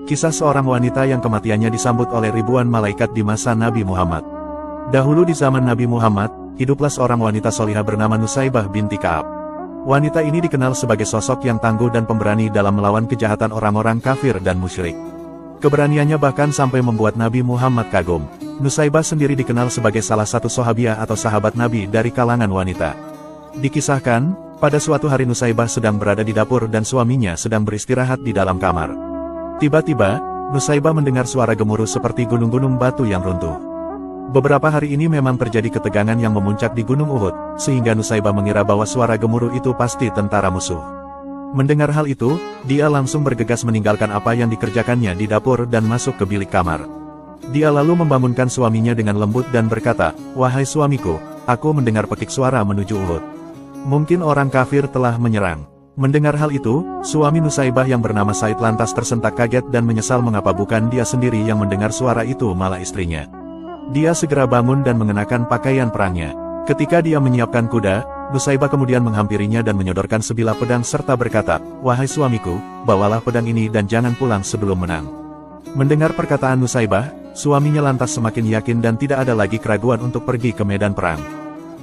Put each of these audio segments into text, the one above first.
Kisah seorang wanita yang kematiannya disambut oleh ribuan malaikat di masa Nabi Muhammad. Dahulu di zaman Nabi Muhammad, hiduplah seorang wanita solihah bernama Nusaybah binti Ka'ab. Wanita ini dikenal sebagai sosok yang tangguh dan pemberani dalam melawan kejahatan orang-orang kafir dan musyrik. Keberaniannya bahkan sampai membuat Nabi Muhammad kagum. Nusaybah sendiri dikenal sebagai salah satu sahabiah atau sahabat Nabi dari kalangan wanita. Dikisahkan, pada suatu hari Nusaybah sedang berada di dapur dan suaminya sedang beristirahat di dalam kamar. Tiba-tiba, Nusaybah mendengar suara gemuruh seperti gunung-gunung batu yang runtuh. Beberapa hari ini memang terjadi ketegangan yang memuncak di Gunung Uhud, sehingga Nusaybah mengira bahwa suara gemuruh itu pasti tentara musuh. Mendengar hal itu, dia langsung bergegas meninggalkan apa yang dikerjakannya di dapur dan masuk ke bilik kamar. Dia lalu membangunkan suaminya dengan lembut dan berkata, "Wahai suamiku, aku mendengar petik suara menuju Uhud. Mungkin orang kafir telah menyerang." Mendengar hal itu, suami Nusaybah yang bernama Said lantas tersentak kaget dan menyesal mengapa bukan dia sendiri yang mendengar suara itu malah istrinya. Dia segera bangun dan mengenakan pakaian perangnya. Ketika dia menyiapkan kuda, Nusaybah kemudian menghampirinya dan menyodorkan sebilah pedang serta berkata, "Wahai suamiku, bawalah pedang ini dan jangan pulang sebelum menang." Mendengar perkataan Nusaybah, suaminya lantas semakin yakin dan tidak ada lagi keraguan untuk pergi ke medan perang.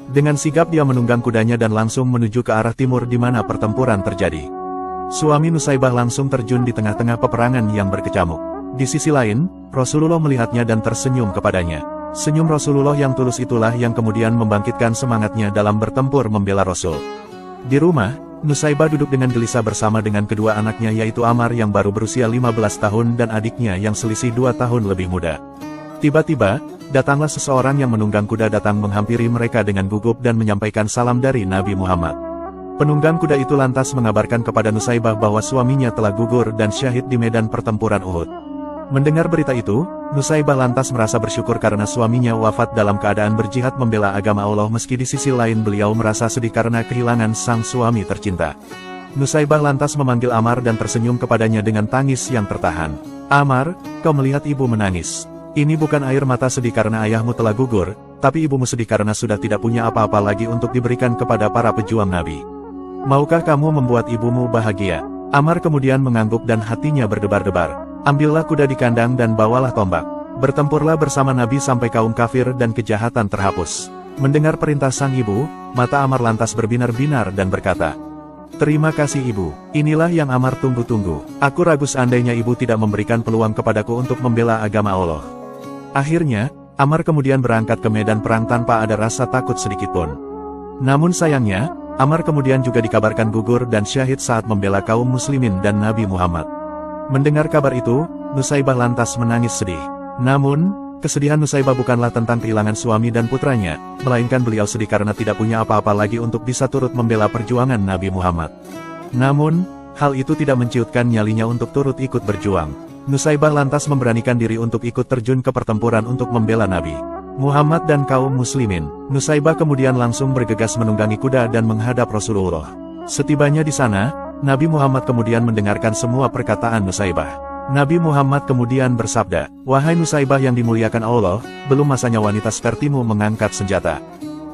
Dengan sigap dia menunggang kudanya dan langsung menuju ke arah timur di mana pertempuran terjadi. Suami Nusaybah langsung terjun di tengah-tengah peperangan yang berkecamuk. Di sisi lain, Rasulullah melihatnya dan tersenyum kepadanya. Senyum Rasulullah yang tulus itulah yang kemudian membangkitkan semangatnya dalam bertempur membela Rasul. Di rumah, Nusaybah duduk dengan gelisah bersama dengan kedua anaknya yaitu Ammar yang baru berusia 15 tahun dan adiknya yang selisih 2 tahun lebih muda. Tiba-tiba, datanglah seseorang yang menunggang kuda datang menghampiri mereka dengan gugup dan menyampaikan salam dari Nabi Muhammad. Penunggang kuda itu lantas mengabarkan kepada Nusaybah bahwa suaminya telah gugur dan syahid di medan pertempuran Uhud. Mendengar berita itu, Nusaybah lantas merasa bersyukur karena suaminya wafat dalam keadaan berjihad membela agama Allah meski di sisi lain beliau merasa sedih karena kehilangan sang suami tercinta. Nusaybah lantas memanggil Ammar dan tersenyum kepadanya dengan tangis yang tertahan. "Ammar, kau melihat ibu menangis. Ini bukan air mata sedih karena ayahmu telah gugur, tapi ibumu sedih karena sudah tidak punya apa-apa lagi untuk diberikan kepada para pejuang Nabi. Maukah kamu membuat ibumu bahagia?" Ammar kemudian mengangguk dan hatinya berdebar-debar. "Ambillah kuda di kandang dan bawalah tombak. Bertempurlah bersama Nabi sampai kaum kafir dan kejahatan terhapus." Mendengar perintah sang ibu, mata Ammar lantas berbinar-binar dan berkata, "Terima kasih ibu, inilah yang Ammar tunggu-tunggu. Aku ragu seandainya ibu tidak memberikan peluang kepadaku untuk membela agama Allah." Akhirnya, Ammar kemudian berangkat ke medan perang tanpa ada rasa takut sedikitpun. Namun sayangnya, Ammar kemudian juga dikabarkan gugur dan syahid saat membela kaum muslimin dan Nabi Muhammad. Mendengar kabar itu, Nusaybah lantas menangis sedih. Namun, kesedihan Nusaybah bukanlah tentang kehilangan suami dan putranya, melainkan beliau sedih karena tidak punya apa-apa lagi untuk bisa turut membela perjuangan Nabi Muhammad. Namun, hal itu tidak menciutkan nyalinya untuk turut ikut berjuang. Nusaybah lantas memberanikan diri untuk ikut terjun ke pertempuran untuk membela Nabi Muhammad dan kaum muslimin. Nusaybah kemudian langsung bergegas menunggangi kuda dan menghadap Rasulullah. Setibanya di sana, Nabi Muhammad kemudian mendengarkan semua perkataan Nusaybah. Nabi Muhammad kemudian bersabda, "Wahai Nusaybah yang dimuliakan Allah, belum masanya wanita sepertimu mengangkat senjata.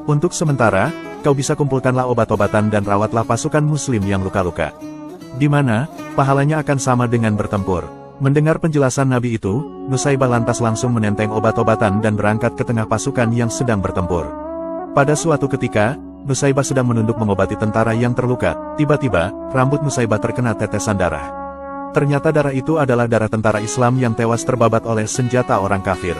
Untuk sementara, kau bisa kumpulkanlah obat-obatan dan rawatlah pasukan muslim yang luka-luka. Di mana, pahalanya akan sama dengan bertempur." Mendengar penjelasan Nabi itu, Nusaybah lantas langsung menenteng obat-obatan dan berangkat ke tengah pasukan yang sedang bertempur. Pada suatu ketika, Nusaybah sedang menunduk mengobati tentara yang terluka. Tiba-tiba, rambut Nusaybah terkena tetesan darah. Ternyata darah itu adalah darah tentara Islam yang tewas terbabat oleh senjata orang kafir.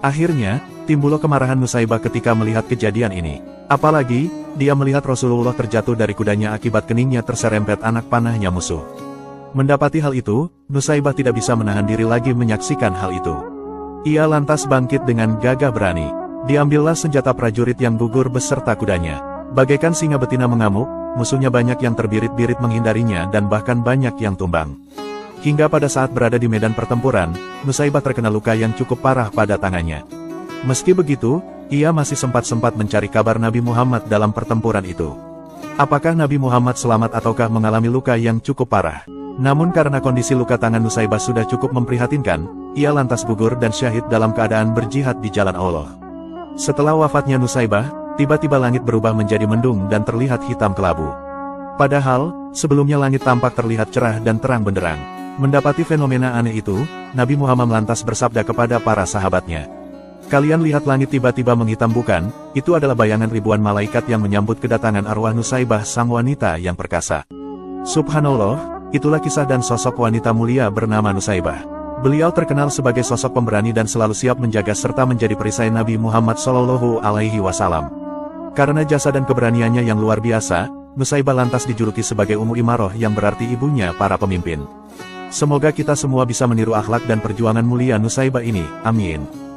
Akhirnya, timbul kemarahan Nusaybah ketika melihat kejadian ini. Apalagi, dia melihat Rasulullah terjatuh dari kudanya akibat keningnya terserempet anak panahnya musuh. Mendapati hal itu, Nusaybah tidak bisa menahan diri lagi menyaksikan hal itu. Ia lantas bangkit dengan gagah berani. Diambillah senjata prajurit yang gugur beserta kudanya. Bagaikan singa betina mengamuk, musuhnya banyak yang terbirit-birit menghindarinya dan bahkan banyak yang tumbang. Hingga pada saat berada di medan pertempuran, Nusaybah terkena luka yang cukup parah pada tangannya. Meski begitu, ia masih sempat mencari kabar Nabi Muhammad dalam pertempuran itu. Apakah Nabi Muhammad selamat ataukah mengalami luka yang cukup parah? Namun karena kondisi luka tangan Nusaybah sudah cukup memprihatinkan, ia lantas gugur dan syahid dalam keadaan berjihad di jalan Allah. Setelah wafatnya Nusaybah, tiba-tiba langit berubah menjadi mendung dan terlihat hitam kelabu. Padahal, sebelumnya langit tampak terlihat cerah dan terang benderang. Mendapati fenomena aneh itu, Nabi Muhammad lantas bersabda kepada para sahabatnya. Kalian lihat langit tiba-tiba menghitam bukan? Itu adalah bayangan ribuan malaikat yang menyambut kedatangan arwah Nusaibah sang wanita yang perkasa. Subhanallah, itulah kisah dan sosok wanita mulia bernama Nusaibah. Beliau terkenal sebagai sosok pemberani dan selalu siap menjaga serta menjadi perisai Nabi Muhammad SAW. Karena jasa dan keberaniannya yang luar biasa, Nusaibah lantas dijuluki sebagai Ummu Imaroh yang berarti ibunya para pemimpin. Semoga kita semua bisa meniru akhlak dan perjuangan mulia Nusaibah ini, amin.